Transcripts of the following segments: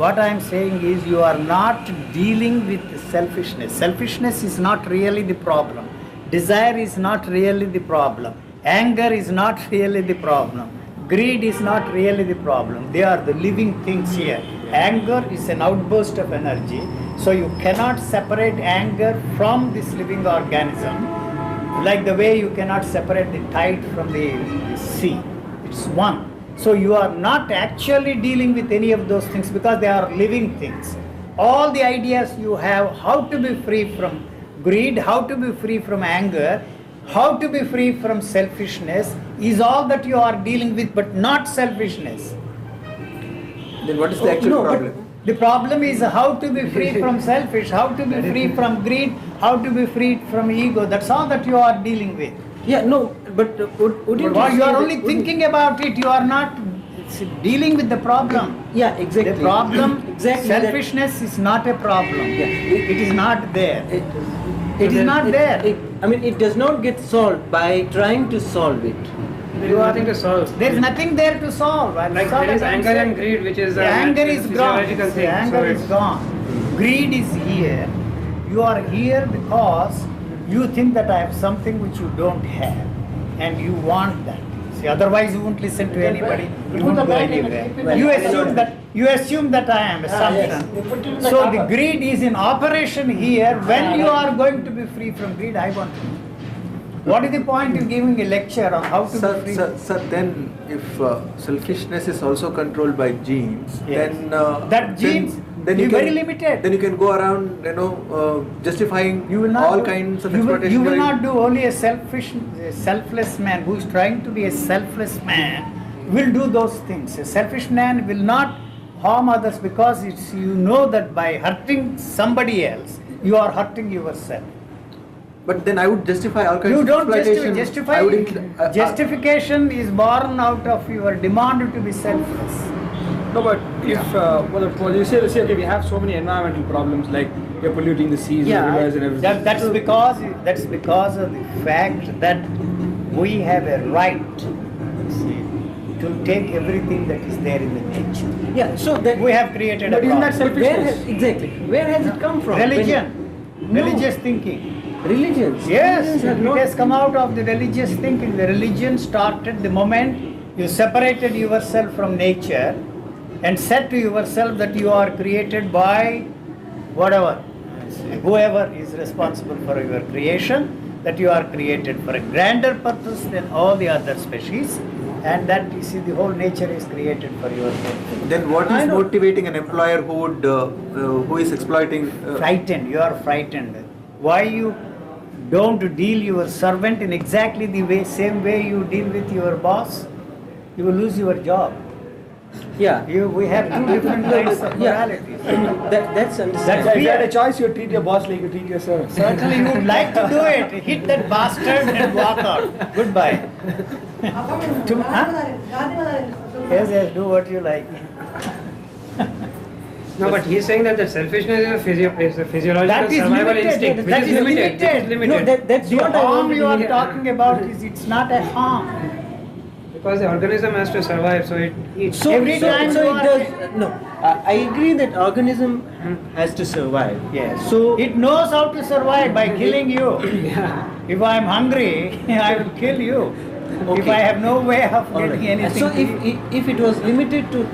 What I am saying is you are not dealing with selfishness. Selfishness is not really the problem. Desire is not really the problem. Anger is not really the problem. Greed is not really the problem. They are the living things here. Anger is an outburst of energy. So you cannot separate anger from this living organism like the way you cannot separate the tide from the sea. It's one. So you are not actually dealing with any of those things because they are living things. All the ideas you have, how to be free from greed, how to be free from anger, how to be free from selfishness is all that you are dealing with, but not selfishness. Then what is the actual problem? The problem is how to be free from selfish, how to be free from greed, how to be free from ego. That's all that you are dealing with. Yeah, no, but would you... But you are only thinking about it, you are not dealing with the problem. Yeah, exactly. The problem, exactly. Selfishness is not a problem. Yeah. It is not there. It is not there. It does not get solved by trying to solve it. There is nothing to solve. There is nothing there to solve. Like there is anger and greed, which is the anger is gone. physiological thing. The anger is gone. Greed is here. You are here because you think that I have something which you don't have, and you want that. See, otherwise you won't listen to anybody. You won't go anywhere. You assume that I am assumption. So the greed is in operation here. When you are going to be free from greed, I want to know. What is the point in giving a lecture on how to be free? Sir, then if selfishness is also controlled by genes, Yes. then that genes then is you very can, limited. Then you can go around, justifying all kinds of exploitation. You will not do. Only a selfless man who is trying to be a selfless man will do those things. A selfish man will not harm others because you know that by hurting somebody else, you are hurting yourself. But then I would justify all kinds You of don't exploitation. justify. I would Justification is born out of your demand to be selfless. No, but if you say okay, we have so many environmental problems like we're polluting the seas, the rivers, and everything. That's because of the fact that we have a right to take everything that is there in the nature. Yeah, so that We have created a But isn't that problem. selfishness? Exactly. Where has it come from? Religious thinking. Religions. Yes, Religions have it not- has come out of the religious thinking. The religion started the moment you separated yourself from nature and said to yourself that you are created by whatever, whoever is responsible for your creation, that you are created for a grander purpose than all the other species, and that you see the whole nature is created for your benefit. Then what is motivating an employer who is exploiting? Frightened, you are frightened. Why you don't deal your servant in exactly the same way you deal with your boss? You will lose your job. Yeah. We have two different kinds of moralities. That's understandable. If you had a choice, you would treat your boss like you treat your servant. Certainly you would like to do it. Hit that bastard and walk out. Goodbye. Yes, do what you like. No, but he's saying that the selfishness is a physiological That is survival limited. instinct, which That is is limited. limited. It is No, limited. that's The what I harm wanted you to are hear. talking about is it's not a harm. Because the organism has to survive, so it eats. Every time you it are- does. No, I agree that organism has to survive. Yes. So It knows how to survive by killing you. If I am hungry, I will kill you. If Okay. I have no way of all getting right. anything So to eat, if it was limited to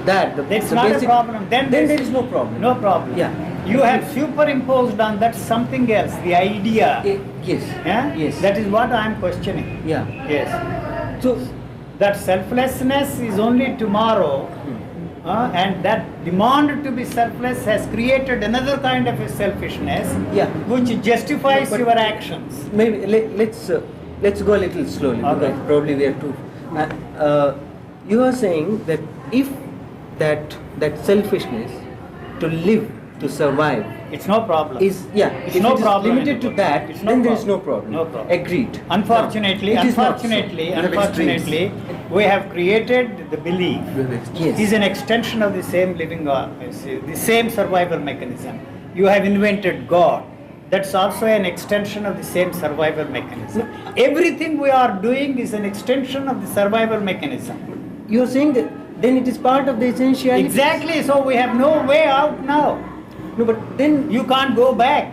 that, that's the not basic, a problem. Then there is no problem. No problem. Yeah. You have superimposed on that something else, the idea. Yes. Yeah? Yes. That is what I am questioning. Yeah. Yes. So That selflessness is only tomorrow, and that demand to be selfless has created another kind of a selfishness, Yeah. which justifies But- your actions. maybe let's go a little slowly Okay. because probably we are too. You are saying that if that selfishness to live, to survive, It's no problem. is It's if no it is problem limited to anymore. that, It's no then there is no problem. problem. No problem. Agreed. Unfortunately, No, it is not so. unfortunately, we have created the belief Yes. is an extension of the same living the same survival mechanism. You have invented God. That's also an extension of the same survival mechanism. Everything we are doing is an extension of the survival mechanism. You are saying that then it is part of the essentiality. Exactly, so we have no way out now. No, but then You can't go back.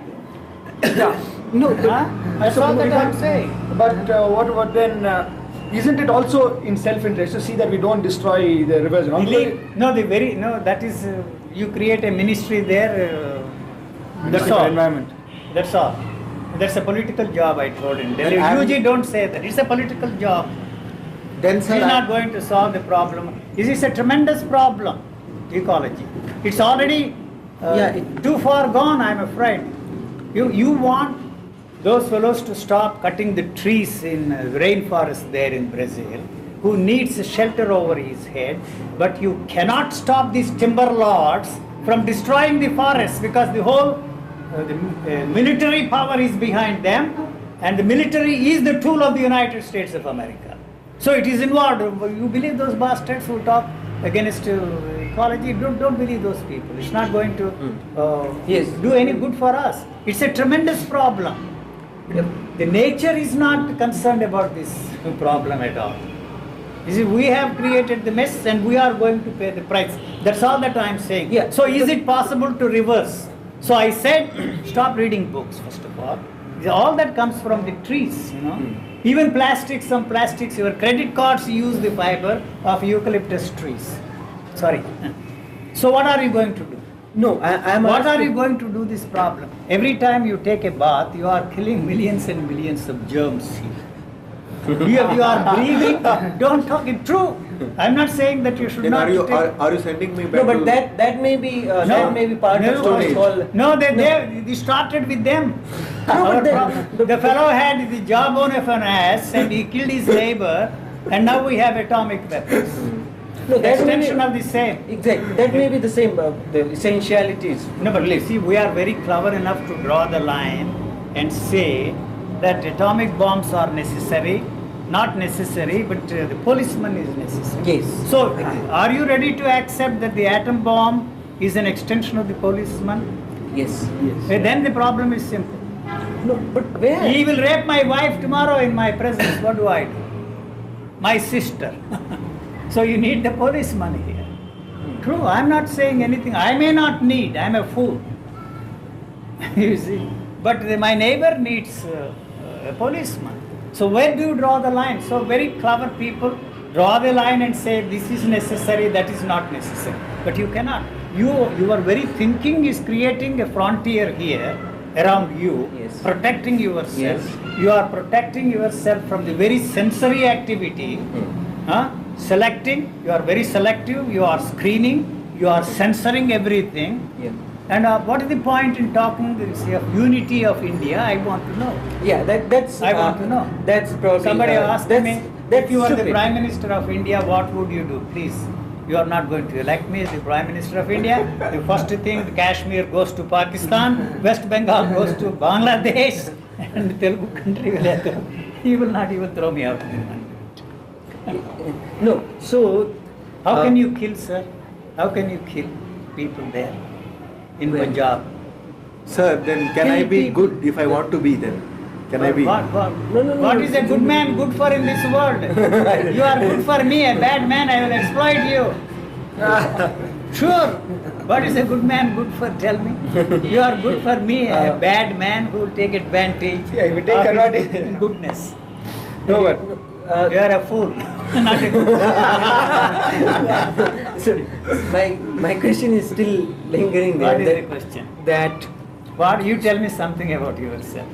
No, Huh? That's so all we that I'm can't- saying. But what then? Isn't it also in self-interest to see that we don't destroy the rivers? That is, you create a ministry there, that's Ministry for all. Environment. That's all. That's a political job, I told in Delhi. And I'm- Usually don't say that. It's a political job. Then, It's sir, not going to solve the problem. This is a tremendous problem, ecology. It's already too far gone, I'm afraid. You want those fellows to stop cutting the trees in rainforest there in Brazil, who needs shelter over his head, but you cannot stop these timber lords from destroying the forests, because the whole military power is behind them, and the military is the tool of the United States of America. So it is involved. You believe those bastards who talk against ecology? Don't believe those people. It's not going to do any good for us. It's a tremendous problem. The nature is not concerned about this problem at all. You see, we have created the mess and we are going to pay the price. That's all that I am saying. Yeah. So is it possible to reverse? So I said, stop reading books, first of all. All that comes from the trees, you know. Even plastics, some plastics, your credit cards use the fiber of eucalyptus trees. Sorry. So what are you going to do? no, I'm What are asking- you going to do this problem? Every time you take a bath, you are killing millions and millions of germs here. You are breathing. Don't talk it true. I'm not saying that you should then not. are you sending me back No, but to that may be that may be part no, of what is called. No, they started with them. No, Our but then- problem- the fellow had the jawbone of an ass and he killed his neighbor, and now we have atomic weapons. No, that may Extension be, of the same. exactly. That may be the same. The essentialities. No, but see, we are very clever enough to draw the line and say that atomic bombs are necessary. Not necessary, but the policeman is necessary. Yes. So, are you ready to accept that the atom bomb is an extension of the policeman? Yes. Then the problem is simple. No, but where? He will rape my wife tomorrow in my presence. What do I do? My sister. So you need the policeman here. True, I'm not saying anything. I may not need. I'm a fool. You see. But my neighbor needs a policeman. So where do you draw the line? So very clever people draw the line and say this is necessary, that is not necessary. But you cannot. Your very thinking is creating a frontier here around you, Yes. protecting yourself. Yes. You are protecting yourself from the very sensory activity. Selecting, you are very selective, you are screening, you are censoring everything. Yeah. And what is the point in talking of unity of India? I want to know. Yeah, that's. I want to know. That's probably. Somebody asked that's, me, that's if you are the stupid. Prime Minister of India, what would you do? Please, you are not going to elect me as the Prime Minister of India. The first thing, the Kashmir goes to Pakistan, West Bengal goes to Bangladesh, and the Telugu country will have to, he will not even throw me out of the country. No, so. How can you kill, sir? How can you kill people there in Where? Sir, Punjab? then can I be good if I want to be then? Can I be? What? No, What is a good man good for in this world? You are good for me, a bad man, I will exploit you. Sure. What is a good man good for? Tell me. You are good for me, a bad man who will take advantage Yeah, he will take of his advantage. goodness. No, but You are a fool, not a good So my question is still lingering there. What is that, the question? That What? You tell me something about yourself.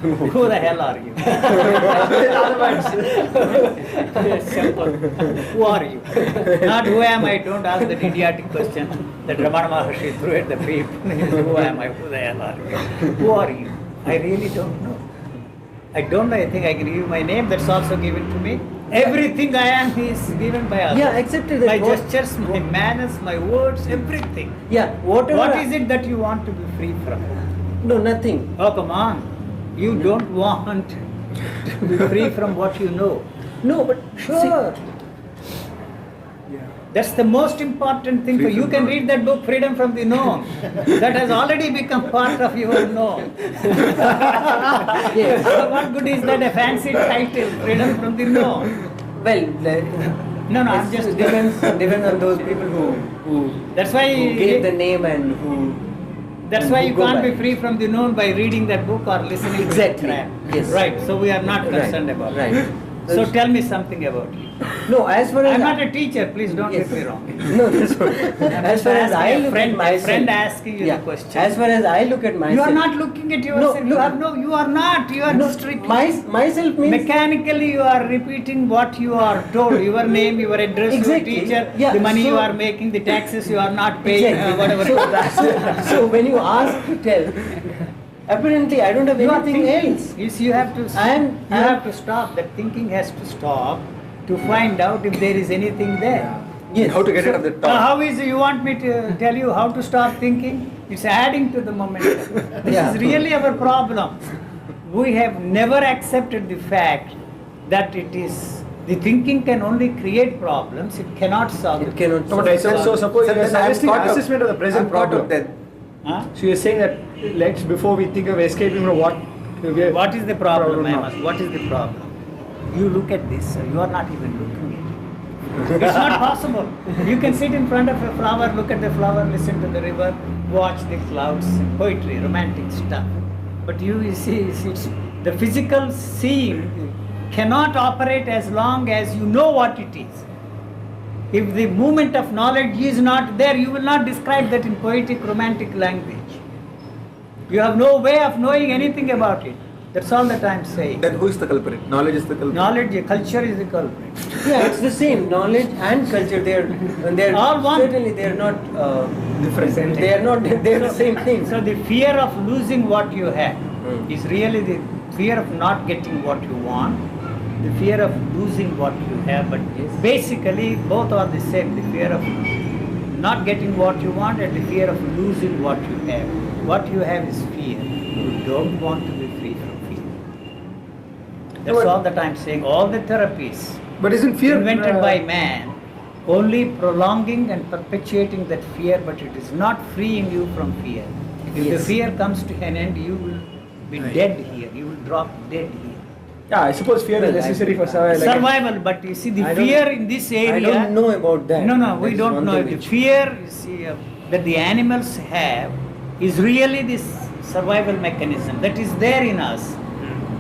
Who the hell are you? Simple. Who are you? Not who am I? Don't ask that idiotic question that Ramana Maharshi threw at the people. Who am I? Who the hell are you? Who are you? I really don't know. I don't know. I think I can give you my name. That's also given to me. Everything I am is given by others. Yeah, accepted that. My gestures, my manners, my words, everything. yeah, whatever. What is it that you want to be free from? No, nothing. Oh, come on. You don't want to be free from what you know. No, but Sure. That's the most important thing. Free You from can what? read that book, Freedom from the Known. That has already become part of your known. Yes. So what good is that a fancy title, Freedom from the Known? Well, No, I'm it's just depends on those people who That's why who gave the name and who. That's why you go can't by. be free from the known by reading that book or listening Exactly. to it. Yes. Right. So we are not Right. concerned about Right. it. So tell me something about you. No, as far as I'm not a teacher. Please don't Yes. get me wrong. No, that's what. As far as I look at myself, friend asking you the question. As far as I look at myself, You are not looking at yourself. No, You are not. You are no, strictly. myself means Mechanically, you are repeating what you are told. Your name, your address, Exactly. your teacher, Yeah, the money so- you are making, the taxes you are not paying, Exactly. whatever. So when you ask to tell, apparently I don't have You are anything thinking. else. You see, you have to. You have to stop. That thinking has to stop to find out if there is anything there. Yes. How to get rid of the Now, thought? how is you want me to tell you how to stop thinking? It's adding to the momentum. This Yeah. is really our problem. We have never accepted the fact that it is the thinking can only create problems. It cannot solve. It cannot No, but solve. so suppose Sir, you are then I'm suggesting caught up- assessment of the present I'm caught problem. up then. Huh? So you're saying that let's before we think of escaping from what What is the problem? I now? must. What is the problem? You look at this. You are not even looking at it. It's not possible. You can sit in front of a flower, look at the flower, listen to the river, watch the clouds, poetry, romantic stuff. But you see, it's the physical seeing cannot operate as long as you know what it is. If the movement of knowledge is not there, you will not describe that in poetic, romantic language. You have no way of knowing anything about it. That's all that I'm saying. Then who is the culprit? Knowledge is the culprit. Knowledge, culture is the culprit. Yeah, it's the same. Knowledge and culture, they're All one. certainly they're not Different. They are not. They're the same thing. So the fear of losing what you have Hmm. is really the fear of not getting what you want, the fear of losing what you have. But Yes. basically, both are the same. The fear of not getting what you want and the fear of losing what you have. What you have is fear. You don't want to be free from fear. That's But- all that I'm saying. All the therapies But isn't fear invented by man only prolonging and perpetuating that fear, but it is not freeing you from fear. If the Yes. fear comes to an end, you will be dead here. You will drop dead here. Yeah, I suppose fear Well, is necessary for survival. Survival, but you see the I don't- fear in this area. I don't know about that. No, we That's don't one know. thing The which- fear you see, that the animals have is really this survival mechanism that is there in us.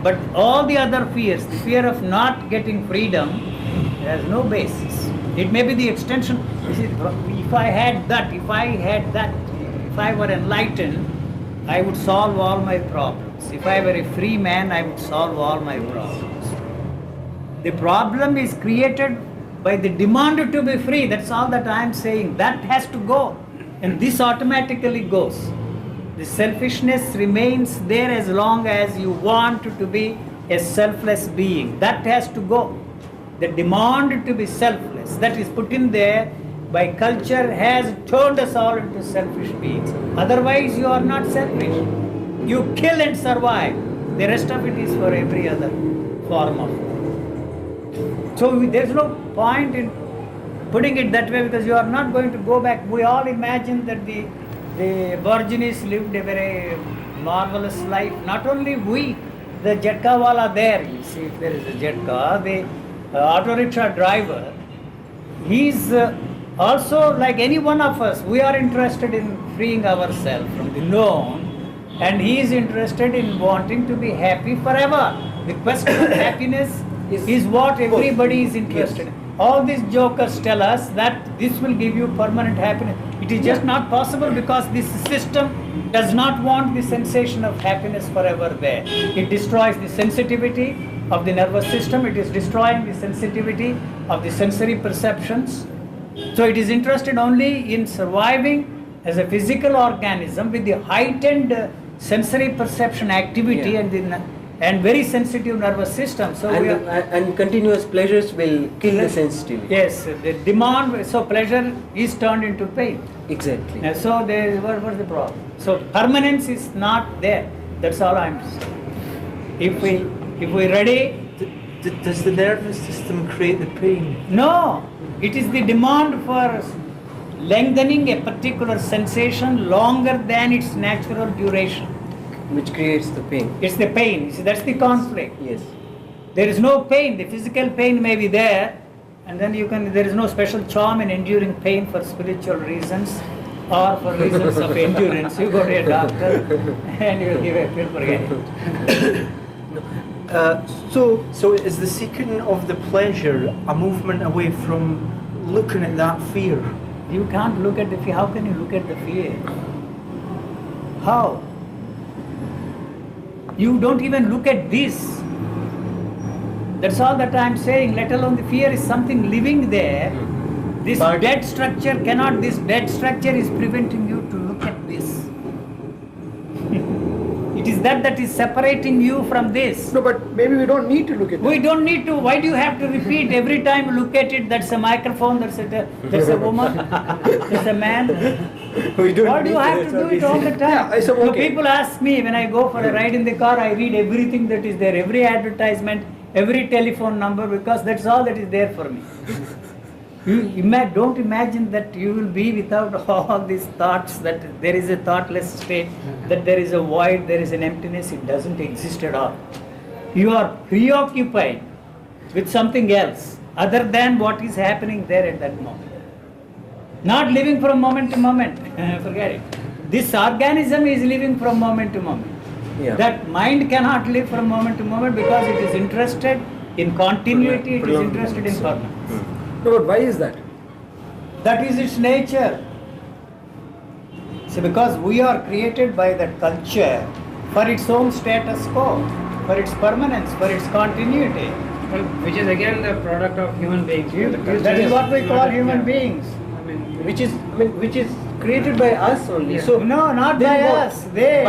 But all the other fears, the fear of not getting freedom, has no basis. It may be the extension. You see, if I had that, if I were enlightened, I would solve all my problems. If I were a free man, I would solve all my problems. The problem is created by the demand to be free. That's all that I am saying. That has to go. And this automatically goes. The selfishness remains there as long as you want to be a selfless being. That has to go. The demand to be selfless that is put in there by culture has turned us all into selfish beings. Otherwise, you are not selfish. You kill and survive. The rest of it is for every other form of. So there's no point in putting it that way because you are not going to go back. We all imagine that the Aborigines lived a very marvelous life. Not only we, the Jetka wala there, you see, if there is a Jetka, the auto rickshaw driver, he's also like any one of us. We are interested in freeing ourselves from the known, and he is interested in wanting to be happy forever. The question of happiness is what everybody is interested in. All these jokers tell us that this will give you permanent happiness. It is just not possible because this system does not want the sensation of happiness forever there. It destroys the sensitivity of the nervous system. It is destroying the sensitivity of the sensory perceptions. So it is interested only in surviving as a physical organism with the heightened sensory perception activity Yeah. and very sensitive nervous system. So we are, and continuous pleasures will kill the sensitivity. yes, the demand. So pleasure is turned into pain. Exactly. And so what's the problem? So permanence is not there. That's all I'm saying. If we ready, Does the nervous system create the pain? no, it is the demand for lengthening a particular sensation longer than its natural duration. Which creates the pain. It's the pain. See, that's the conflict. Yes. There is no pain. The physical pain may be there, and then there is no special charm in enduring pain for spiritual reasons or for reasons of endurance. You go to a doctor and you give a pill, forget it. So is the seeking of the pleasure a movement away from looking at that fear? You can't look at the fear. How can you look at the fear? How? You don't even look at this. That's all that I'm saying, let alone the fear is something living there. This dead structure is preventing you to look at this. It is that is separating you from this. No, but maybe we don't need to look at that. We don't need to. Why do you have to repeat every time you look at it? That's a microphone, that's a woman, that's a man. We don't Why do need you have to that's do what it we all say. the time? Yeah, I said, So okay. people ask me when I go for a ride in the car, I read everything that is there, every advertisement, every telephone number, because that's all that is there for me. Don't imagine that you will be without all these thoughts, that there is a thoughtless state, that there is a void, there is an emptiness. It doesn't exist at all. You are preoccupied with something else other than what is happening there at that moment. Not living from moment to moment. Forget it. This organism is living from moment to moment. Yeah. That mind cannot live from moment to moment because it is interested in continuity, it is interested in permanence. No, but why is that? That is its nature. See, because we are created by that culture for its own status quo, for its permanence, for its continuity. Well, which is again the product of human beings. That is what we call human beings. I mean, Which is created by us only. Yeah. So No, not then by what? us. They.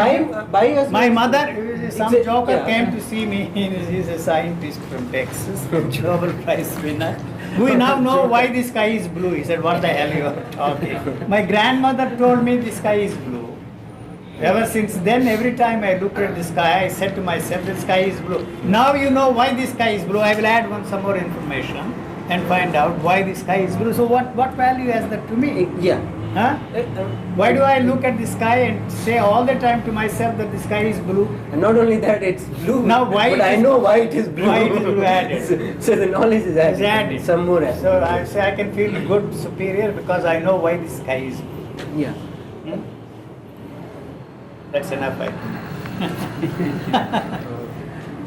By us. My means- mother, some It's a- joker yeah. came to see me. He's a scientist from Texas, Nobel Prize winner. We now know why the sky is blue. He said, "What the hell you are talking?" My grandmother told me the sky is blue. Ever since then, every time I look at the sky, I said to myself, the sky is blue. Now you know why the sky is blue. I will add some more information and find out why the sky is blue. So what value has that to me? Yeah. Huh? Why do I look at the sky and say all the time to myself that the sky is blue? And not only that, it's blue. Now why But it I is- know why it is blue. why it is blue added. So the knowledge is added. It's added. Some more added. So I say I can feel good, superior, because I know why the sky is blue. Yeah. That's enough, I think.